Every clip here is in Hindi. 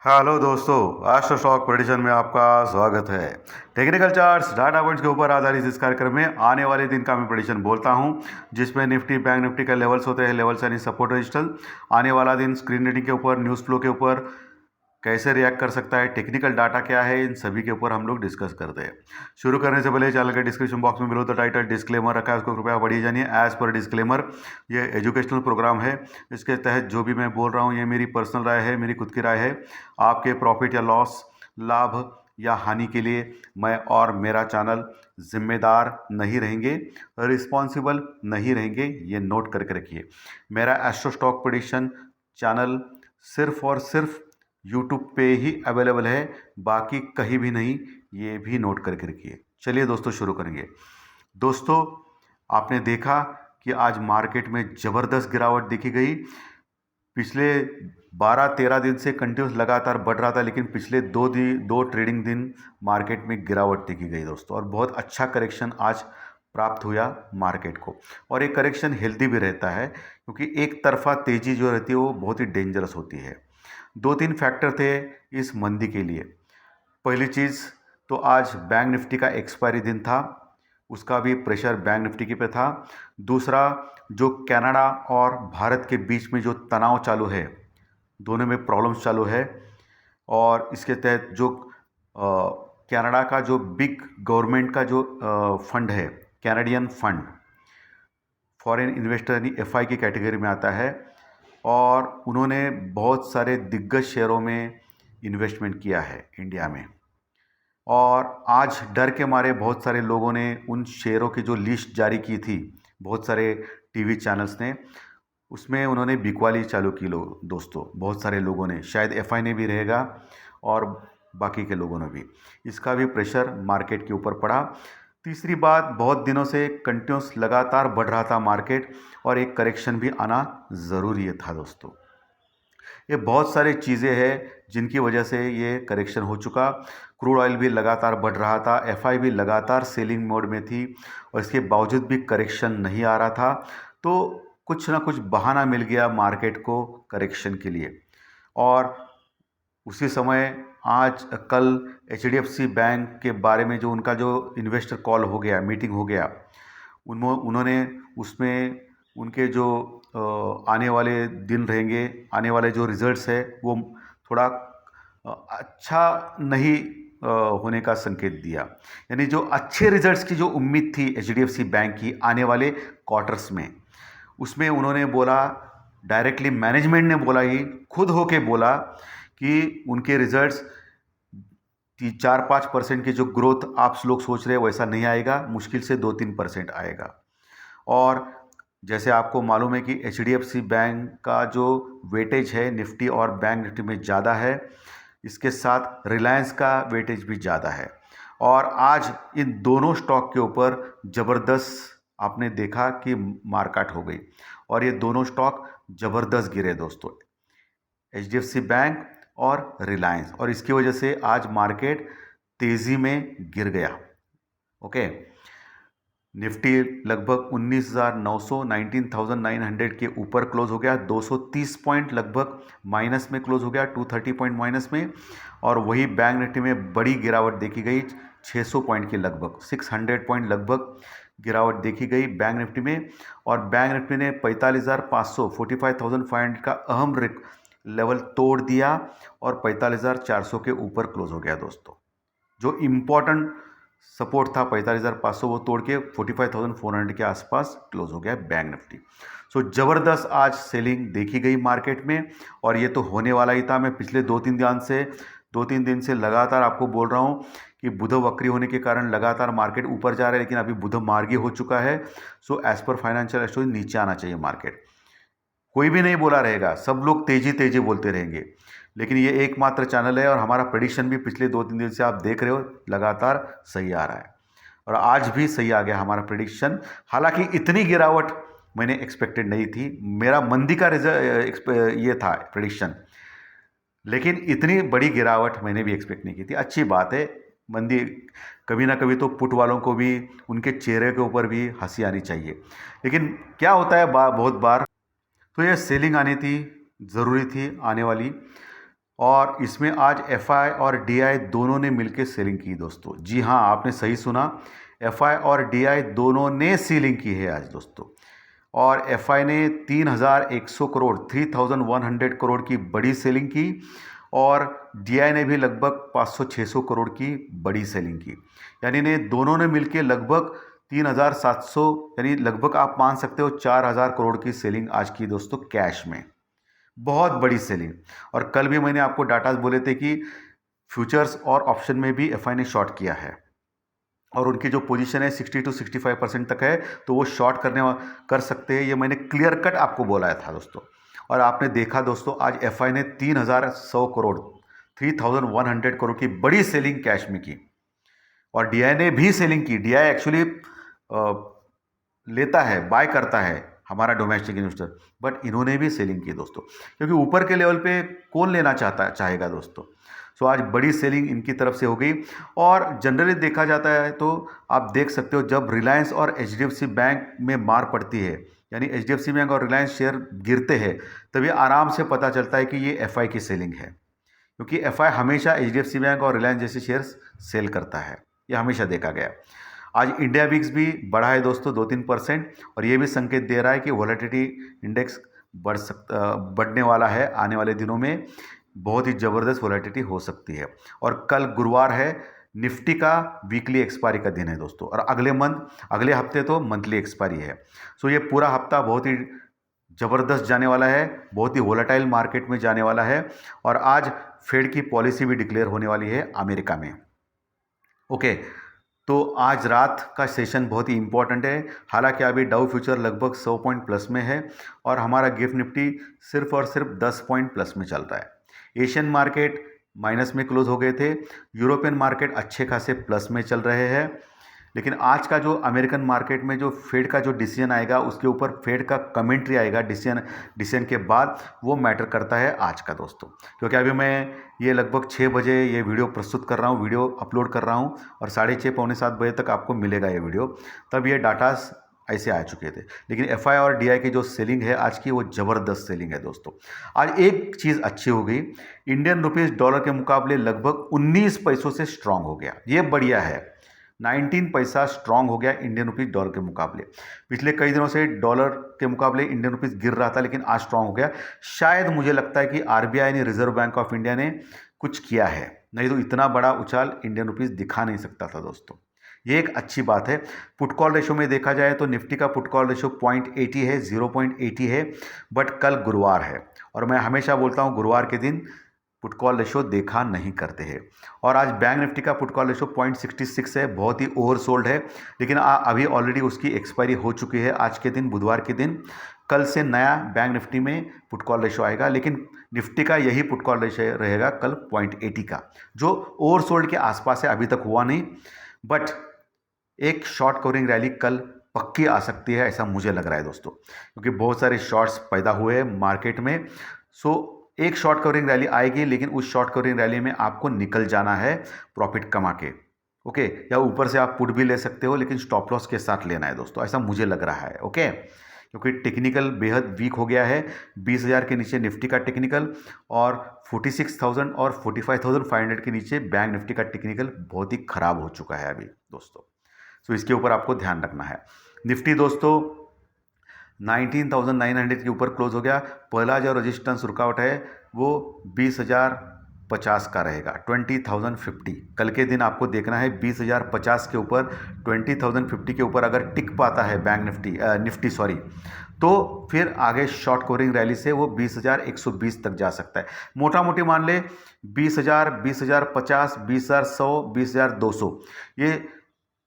हेलो दोस्तों, एस्ट्रो स्टॉक प्रेडिक्शन में आपका स्वागत है। टेक्निकल चार्ट्स डाटा पॉइंट्स के ऊपर आधारित इस कार्यक्रम में आने वाले दिन का मैं प्रेडिक्शन बोलता हूं, जिसमें निफ्टी बैंक निफ्टी का लेवल्स होते हैं, लेवल्स यानी सपोर्ट रेजिस्टेंस। आने वाला दिन स्क्रीन रीडिंग के ऊपर, न्यूज़ फ्लो के ऊपर कैसे रिएक्ट कर सकता है, टेक्निकल डाटा क्या है, इन सभी के ऊपर हम लोग डिस्कस करते हैं। शुरू करने से पहले चैनल के डिस्क्रिप्शन बॉक्स में बिलो द टाइटल डिस्क्लेमर रखा है, उसको कृपया पढ़िए जानिए। एज पर डिस्क्लेमर, ये एजुकेशनल प्रोग्राम है। इसके तहत जो भी मैं बोल रहा हूँ ये मेरी पर्सनल राय है, मेरी खुद की राय है। आपके प्रॉफिट या लॉस, लाभ या हानि के लिए मैं और मेरा चैनल जिम्मेदार नहीं रहेंगे, रिस्पॉन्सिबल नहीं रहेंगे, ये नोट करके रखिए। मेरा एस्ट्रो स्टॉक प्रेडिक्शन चैनल सिर्फ और सिर्फ यूट्यूब पे ही अवेलेबल है, बाकी कहीं भी नहीं, ये भी नोट करके रखिए। चलिए दोस्तों शुरू करेंगे। दोस्तों, आपने देखा कि आज मार्केट में ज़बरदस्त गिरावट देखी गई। पिछले 12-13 दिन से कंटिन्यूस लगातार बढ़ रहा था, लेकिन पिछले दो ट्रेडिंग दिन मार्केट में गिरावट देखी गई दोस्तों, और बहुत अच्छा करेक्शन आज प्राप्त हुआ मार्केट को। और एक करेक्शन हेल्दी भी रहता है, क्योंकि एक तरफा तेज़ी जो रहती है वो बहुत ही डेंजरस होती है। 2-3 फैक्टर थे इस मंदी के लिए। पहली चीज़ तो आज बैंक निफ्टी का एक्सपायरी दिन था, उसका भी प्रेशर बैंक निफ्टी के पे था। दूसरा, जो कनाडा और भारत के बीच में जो तनाव चालू है, दोनों में प्रॉब्लम्स चालू है, और इसके तहत जो कनाडा का जो बिग गवर्नमेंट का जो फंड है, कैनेडियन फंड, फॉरेन इन्वेस्टर यानी एफआई की कैटेगरी में आता है, और उन्होंने बहुत सारे दिग्गज शेयरों में इन्वेस्टमेंट किया है इंडिया में। और आज डर के मारे बहुत सारे लोगों ने उन शेयरों की जो लिस्ट जारी की थी, बहुत सारे टीवी चैनल्स ने, उसमें उन्होंने बिकवाली चालू की। लोग दोस्तों, बहुत सारे लोगों ने, शायद एफआई ने भी रहेगा और बाकी के लोगों ने भी, इसका भी प्रेशर मार्केट के ऊपर पड़ा। तीसरी बात, बहुत दिनों से कंटिन्यूस लगातार बढ़ रहा था मार्केट, और एक करेक्शन भी आना ज़रूरी था दोस्तों। ये बहुत सारी चीज़ें हैं जिनकी वजह से ये करेक्शन हो चुका। क्रूड ऑयल भी लगातार बढ़ रहा था, एफआई भी लगातार सेलिंग मोड में थी, और इसके बावजूद भी करेक्शन नहीं आ रहा था। तो कुछ ना कुछ बहाना मिल गया मार्केट को करेक्शन के लिए। और उसी समय आज कल एचडीएफसी बैंक के बारे में जो उनका जो इन्वेस्टर कॉल हो गया, मीटिंग हो गया, उन्होंने उसमें उनके जो आने वाले दिन रहेंगे, आने वाले जो रिजल्ट्स है वो थोड़ा अच्छा नहीं होने का संकेत दिया। यानी जो अच्छे रिजल्ट्स की जो उम्मीद थी एचडीएफसी बैंक की आने वाले क्वार्टर्स में, उसमें उन्होंने बोला, डायरेक्टली मैनेजमेंट ने बोला, ही खुद होके बोला कि उनके रिजल्ट्स 4-5% की जो ग्रोथ आप लोग सोच रहे हैं वैसा नहीं आएगा, मुश्किल से 2-3% आएगा। और जैसे आपको मालूम है कि एचडीएफसी बैंक का जो वेटेज है निफ्टी और बैंक निफ्टी में ज़्यादा है, इसके साथ रिलायंस का वेटेज भी ज़्यादा है। और आज इन दोनों स्टॉक के ऊपर ज़बरदस्त आपने देखा कि मार्केट हो गई, और ये दोनों स्टॉक ज़बरदस्त गिरे दोस्तों, एचडीएफसी बैंक और रिलायंस, और इसकी वजह से आज मार्केट तेज़ी में गिर गया। ओके, निफ्टी लगभग 19,900 19,900 के ऊपर क्लोज हो गया, 230 पॉइंट लगभग माइनस में क्लोज हो गया, 230 पॉइंट माइनस में। और वही बैंक निफ्टी में बड़ी गिरावट देखी गई, 600 पॉइंट की लगभग 600 पॉइंट लगभग गिरावट देखी गई बैंक निफ्टी में। और बैंक निफ्टी ने 45,500 45,500 का अहम लेवल तोड़ दिया, और 45,400 के ऊपर क्लोज हो गया दोस्तों। जो इम्पोर्टेंट सपोर्ट था 45,500, वो तोड़ के 45,400 के आसपास क्लोज हो गया बैंक निफ्टी। सो ज़बरदस्त आज सेलिंग देखी गई मार्केट में, और ये तो होने वाला ही था। मैं पिछले 2-3 दिन से लगातार आपको बोल रहा हूँ कि बुध वक्री होने के कारण लगातार मार्केट ऊपर जा रहा है, लेकिन अभी बुध मार्गी हो चुका है। So as per financial astrology नीचे आना चाहिए मार्केट। कोई भी नहीं बोला रहेगा, सब लोग तेजी तेजी बोलते रहेंगे, लेकिन ये एकमात्र चैनल है, और हमारा प्रेडिक्शन भी पिछले 2-3 दिन से आप देख रहे हो लगातार सही आ रहा है, और आज भी सही आ गया हमारा प्रेडिक्शन। हालांकि इतनी गिरावट मैंने एक्सपेक्टेड नहीं थी, मेरा मंदी का ये था प्रेडिक्शन, लेकिन इतनी बड़ी गिरावट मैंने भी एक्सपेक्ट नहीं की थी। अच्छी बात है, मंदी कभी ना कभी तो पुट वालों को भी उनके चेहरे के ऊपर भी हंसी आनी चाहिए। लेकिन क्या होता है बहुत बार, तो ये सेलिंग आनी थी, ज़रूरी थी आने वाली। और इसमें आज एफआई और डीआई दोनों ने मिलकर सेलिंग की दोस्तों। जी हाँ, आपने सही सुना, एफआई और डीआई दोनों ने सेलिंग की है आज दोस्तों। और एफआई ने 3100 करोड़ 3100 करोड़ की बड़ी सेलिंग की और डीआई ने भी लगभग 500-600 करोड़ की बड़ी सेलिंग की। यानी ने दोनों ने मिलकर लगभग 3700, यानी लगभग आप मान सकते हो 4000 करोड़ की सेलिंग आज की दोस्तों कैश में। बहुत बड़ी सेलिंग। और कल भी मैंने आपको डाटा बोले थे कि फ्यूचर्स और ऑप्शन में भी एफआई ने शॉर्ट किया है और उनकी जो पोजीशन है 60 to 65% तक है, तो वो शॉर्ट कर सकते हैं, ये मैंने क्लियर कट आपको बोला था दोस्तों। और आपने देखा दोस्तों, आज एफआई ने 3100 करोड़ 3100 करोड़ की बड़ी सेलिंग कैश में की और डीआई ने भी सेलिंग की। डीआई एक्चुअली लेता है, बाय करता है हमारा डोमेस्टिक इन्वेस्टर, बट इन्होंने भी सेलिंग की दोस्तों, क्योंकि ऊपर के लेवल पे कौन लेना चाहेगा दोस्तों। सो आज बड़ी सेलिंग इनकी तरफ से हो गई। और जनरली देखा जाता है तो आप देख सकते हो, जब रिलायंस और एचडीएफसी बैंक में मार पड़ती है, यानी एचडीएफसी बैंक और रिलायंस शेयर गिरते हैं, तभी आराम से पता चलता है कि ये एफआई की सेलिंग है, क्योंकि एफआई हमेशा एचडीएफसी बैंक और रिलायंस जैसे शेयर्स सेल करता है, ये हमेशा देखा गया। आज इंडिया विक्स भी बढ़ा है दोस्तों 2-3%, और ये भी संकेत दे रहा है कि वोलेटिलिटी इंडेक्स बढ़ने वाला है। आने वाले दिनों में बहुत ही ज़बरदस्त वोलेटिलिटी हो सकती है। और कल गुरुवार है, निफ्टी का वीकली एक्सपायरी का दिन है दोस्तों, और अगले हफ्ते तो मंथली एक्सपायरी है। सो ये पूरा हफ्ता बहुत ही ज़बरदस्त जाने वाला है, बहुत ही वोलेटाइल मार्केट में जाने वाला है। और आज फेड की पॉलिसी भी डिक्लेयर होने वाली है अमेरिका में। ओके, तो आज रात का सेशन बहुत ही इंपॉर्टेंट है। हालांकि अभी डाउ फ्यूचर लगभग 100 पॉइंट प्लस में है और हमारा गिफ्ट निफ्टी सिर्फ और सिर्फ 10 पॉइंट प्लस में चल रहा है। एशियन मार्केट माइनस में क्लोज हो गए थे, यूरोपियन मार्केट अच्छे खासे प्लस में चल रहे हैं। लेकिन आज का जो अमेरिकन मार्केट में जो फेड का जो डिसीजन आएगा, उसके ऊपर फेड का कमेंट्री आएगा डिसीजन के बाद, वो मैटर करता है आज का दोस्तों। क्योंकि अभी मैं ये लगभग 6 बजे ये वीडियो प्रस्तुत कर रहा हूँ, वीडियो अपलोड कर रहा हूँ, और 6:30 पौने 7 बजे तक आपको मिलेगा ये वीडियो, तब ये डाटास ऐसे आ चुके थे। लेकिन एफआई और डीआई की जो सेलिंग है आज की, वो ज़बरदस्त सेलिंग है दोस्तों। आज एक चीज़ अच्छी हो गई, इंडियन रुपीज़ डॉलर के मुकाबले लगभग 19 पैसों से स्ट्रांग हो गया, ये बढ़िया है। 19 पैसा स्ट्रांग हो गया इंडियन रुपीज़ डॉलर के मुकाबले। पिछले कई दिनों से डॉलर के मुकाबले इंडियन रुपीज़ गिर रहा था, लेकिन आज स्ट्रांग हो गया। शायद मुझे लगता है कि आरबीआई ने, रिजर्व बैंक ऑफ इंडिया ने कुछ किया है, नहीं तो इतना बड़ा उछाल इंडियन रुपीज़ दिखा नहीं सकता था दोस्तों। ये एक अच्छी बात है। पुट कॉल रेशो में देखा जाए तो निफ्टी का पुट कॉल रेशो 0.80 है, 0.80 है, बट कल गुरुवार है और मैं हमेशा बोलता हूँ गुरुवार के दिन पुट कॉल रेशो देखा नहीं करते हैं। और आज बैंक निफ्टी का पुट कॉल रेशो 0.66 है, बहुत ही ओवरसोल्ड है, लेकिन अभी ऑलरेडी उसकी एक्सपायरी हो चुकी है आज के दिन, बुधवार के दिन। कल से नया बैंक निफ्टी में पुट कॉल रेशो आएगा, लेकिन निफ्टी का यही पुट कॉल रेशो रहेगा कल 0.80 का, जो ओवरसोल्ड के आसपास है, अभी तक हुआ नहीं। बट एक शॉर्ट कवरिंग रैली कल पक्की आ सकती है, ऐसा मुझे लग रहा है दोस्तों, क्योंकि बहुत सारे शॉर्ट्स पैदा हुए हैं मार्केट में। सो एक शॉर्ट कवरिंग रैली आएगी, लेकिन उस शॉर्ट कवरिंग रैली में आपको निकल जाना है प्रॉफिट कमा के। ओके, या ऊपर से आप पुट भी ले सकते हो, लेकिन स्टॉप लॉस के साथ लेना है दोस्तों, ऐसा मुझे लग रहा है। ओके, क्योंकि टेक्निकल बेहद वीक हो गया है। 20,000 के नीचे निफ्टी का टेक्निकल और 46,000 और 45,500 के नीचे बैंक निफ्टी का टेक्निकल बहुत ही खराब हो चुका है अभी दोस्तों। सो इसके ऊपर आपको ध्यान रखना है। निफ्टी दोस्तों 19,900 के ऊपर क्लोज हो गया। पहला जो रेजिस्टेंस रुकावट है वो 20,050 का रहेगा, 20,050। कल के दिन आपको देखना है 20,050 के ऊपर, 20,050 के ऊपर अगर टिक पाता है बैंक निफ्टी तो फिर आगे शॉर्ट कवरिंग रैली से वो 20,120 तक जा सकता है। मोटा मोटी मान ले 20,000, 20,050, 20,100, 20,200, ये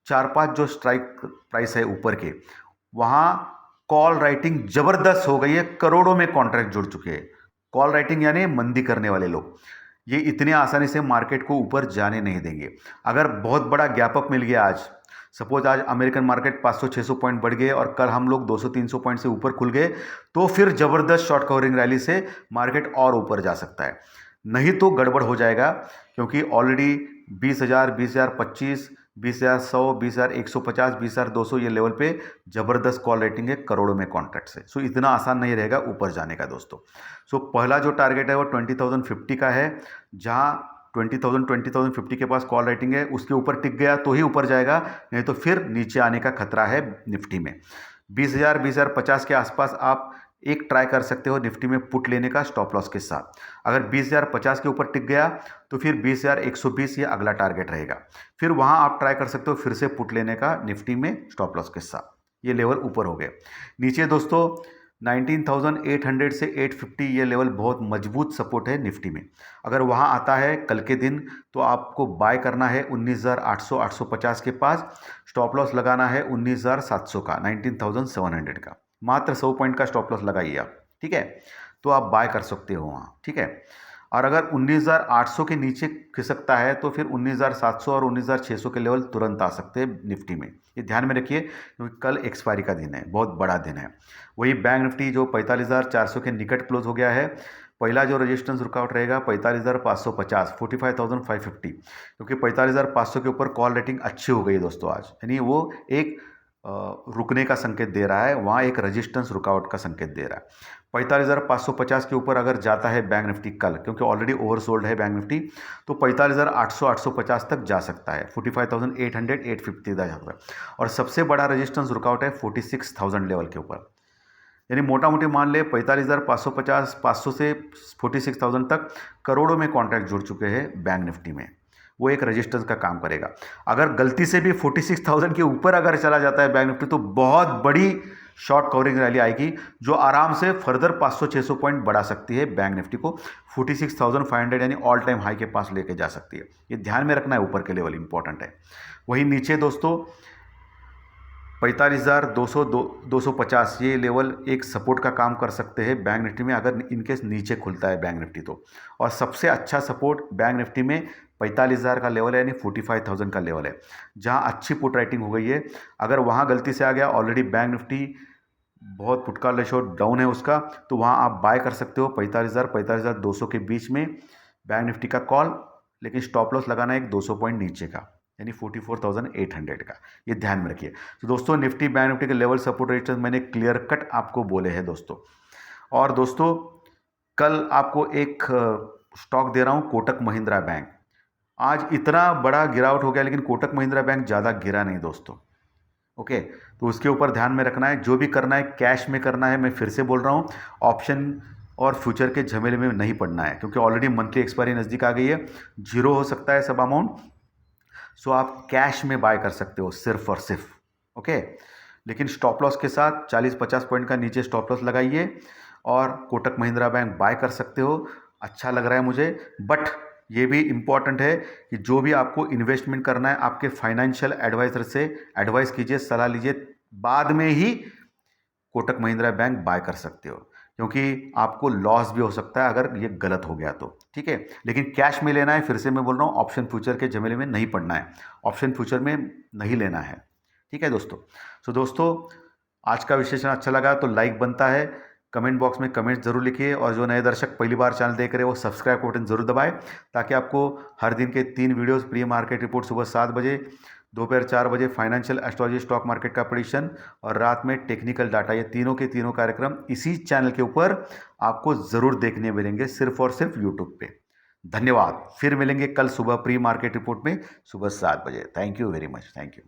4-5 जो स्ट्राइक प्राइस है ऊपर के, वहाँ कॉल राइटिंग जबरदस्त हो गई है। करोड़ों में कॉन्ट्रैक्ट जुड़ चुके हैं। कॉल राइटिंग यानी मंदी करने वाले लोग, ये इतने आसानी से मार्केट को ऊपर जाने नहीं देंगे। अगर बहुत बड़ा गैप अप मिल गया आज, सपोज आज अमेरिकन मार्केट 500-600 पॉइंट बढ़ गए और कल हम लोग 200-300 पॉइंट से ऊपर खुल गए, तो फिर जबरदस्त शॉर्ट कवरिंग रैली से मार्केट और ऊपर जा सकता है। नहीं तो गड़बड़ हो जाएगा, क्योंकि ऑलरेडी 20,000, 20,000 25, 20,000 100, 20,000 150, 20,000 200 ये लेवल पे ज़बरदस्त कॉल रेटिंग है करोड़ों में कॉन्ट्रैक्ट है। सो इतना आसान नहीं रहेगा ऊपर जाने का दोस्तों। सो पहला जो टारगेट है वो 20,050 का है, जहाँ 20,050 के पास कॉल रेटिंग है, उसके ऊपर टिक गया तो ही ऊपर जाएगा, नहीं तो फिर नीचे आने का खतरा है निफ्टी में। 20,000, 20,050 के आसपास आप एक ट्राई कर सकते हो निफ्टी में पुट लेने का स्टॉप लॉस के साथ। अगर 20,050 के ऊपर टिक गया तो फिर 20,120 ये अगला टारगेट रहेगा। फिर वहां आप ट्राई कर सकते हो फिर से पुट लेने का निफ्टी में स्टॉप लॉस के साथ। ये लेवल ऊपर हो गए। नीचे दोस्तों 19,800 से 850 ये लेवल बहुत मजबूत सपोर्ट है निफ्टी में। अगर वहाँ आता है कल के दिन तो आपको बाय करना है 19,800 850 के पास, स्टॉप लॉस लगाना है 19,700 का, 19,700 का। मात्र 100 पॉइंट का स्टॉप लॉस लगाइए आप, ठीक है, तो आप बाय कर सकते हो वहाँ, ठीक है। और अगर 19,800 के नीचे खिसकता है तो फिर 19,700 और 19,600 के लेवल तुरंत आ सकते हैं निफ्टी में। ये ध्यान में रखिए, क्योंकि कल एक्सपायरी का दिन है, बहुत बड़ा दिन है। वही बैंक निफ्टी जो 45,400 के निकट क्लोज हो गया है, पहला जो रेजिस्टेंस रुकावट रहेगा 45,550, 45,550, क्योंकि 45,500 के ऊपर कॉल रेटिंग अच्छी हो गई है दोस्तों आज, यानी वो एक रुकने का संकेत दे रहा है, वहाँ एक रेजिस्टेंस रुकावट का संकेत दे रहा है। 45,550 के ऊपर अगर जाता है बैंक निफ्टी कल, क्योंकि ऑलरेडी ओवरसोल्ड है बैंक निफ्टी, तो 45,800 850 तक जा सकता है, 45,800 850 तक जा सकता है। और सबसे बड़ा रेजिस्टेंस रुकावट है 46,000 लेवल के ऊपर, यानी मोटा मोटी मान ले 45,550 500 से 46,000 तक करोड़ों में कॉन्ट्रैक्ट जुड़ चुके हैं बैंक निफ्टी में। वो एक रेजिस्टेंस का काम करेगा। अगर गलती से भी 46,000 के ऊपर अगर चला जाता है बैंक निफ्टी तो बहुत बड़ी शॉर्ट कवरिंग रैली आएगी, जो आराम से फर्दर 500-600 पॉइंट बढ़ा सकती है बैंक निफ्टी को 46,500 यानी ऑल टाइम हाई के पास लेके जा सकती है। ये ध्यान में रखना है, ऊपर के लेवल इंपॉर्टेंट है। वहीं नीचे दोस्तों 45,200 250 ये लेवल एक सपोर्ट का काम कर सकते हैं बैंक निफ्टी में, अगर इनकेस नीचे खुलता है बैंक निफ्टी तो। और सबसे अच्छा सपोर्ट बैंक निफ्टी में 45,000 का लेवल है, यानी 45,000 का लेवल है, जहां अच्छी पुट राइटिंग हो गई है। अगर वहां गलती से आ गया, ऑलरेडी बैंक निफ्टी बहुत पुट का रेशो डाउन है उसका, तो वहां आप बाय कर सकते हो 45,000 45,200 के बीच में बैंक निफ्टी का कॉल, लेकिन स्टॉप लॉस लगाना है एक 200 पॉइंट नीचे का, यानी 44,800 का। ये ध्यान में रखिए। तो दोस्तों निफ्टी बैंक निफ्टी के लेवल सपोर्ट रेजिस्टेंस मैंने क्लियर कट आपको बोले हैं दोस्तों। और दोस्तों कल आपको एक स्टॉक दे रहा हूँ, कोटक महिंद्रा बैंक। आज इतना बड़ा गिरावट हो गया, लेकिन कोटक महिंद्रा बैंक ज़्यादा गिरा नहीं दोस्तों, ओके। तो उसके ऊपर ध्यान में रखना है, जो भी करना है कैश में करना है। मैं फिर से बोल रहा हूँ, ऑप्शन और फ्यूचर के झमेले में नहीं पड़ना है, क्योंकि ऑलरेडी मंथली एक्सपायरी नज़दीक आ गई है, जीरो हो सकता है सब अमाउंट। सो आप कैश में बाय कर सकते हो सिर्फ और सिर्फ, ओके। लेकिन स्टॉप लॉस के साथ 40-50 पॉइंट का नीचे स्टॉप लॉस लगाइए, और कोटक महिंद्रा बैंक बाय कर सकते हो। अच्छा लग रहा है मुझे, बट ये भी इम्पॉर्टेंट है कि जो भी आपको इन्वेस्टमेंट करना है, आपके फाइनेंशियल एडवाइज़र से एडवाइस कीजिए, सलाह लीजिए, बाद में ही कोटक महिंद्रा बैंक बाय कर सकते हो, क्योंकि आपको लॉस भी हो सकता है अगर ये गलत हो गया तो, ठीक है। लेकिन कैश में लेना है, फिर से मैं बोल रहा हूँ, ऑप्शन फ्यूचर के झमेले में नहीं पड़ना है, ऑप्शन फ्यूचर में नहीं लेना है, ठीक है दोस्तों। सो दोस्तों आज का विश्लेषण अच्छा लगा तो लाइक बनता है, कमेंट बॉक्स में कमेंट जरूर लिखिए, और जो नए दर्शक पहली बार चैनल देख रहे हो वो सब्सक्राइब का बटन जरूर दबाएं, ताकि आपको हर दिन के 3 वीडियोस, प्री मार्केट रिपोर्ट सुबह 7 बजे, दोपहर 4 बजे फाइनेंशियल एस्ट्रोलॉजी, स्टॉक मार्केट का प्रेडिक्शन, और रात में टेक्निकल डाटा, ये तीनों के तीनों कार्यक्रम इसी चैनल के ऊपर आपको ज़रूर देखने मिलेंगे, सिर्फ और सिर्फ यूट्यूब पे। धन्यवाद। फिर मिलेंगे कल सुबह प्री मार्केट रिपोर्ट में सुबह 7 बजे। Thank you very much, thank you.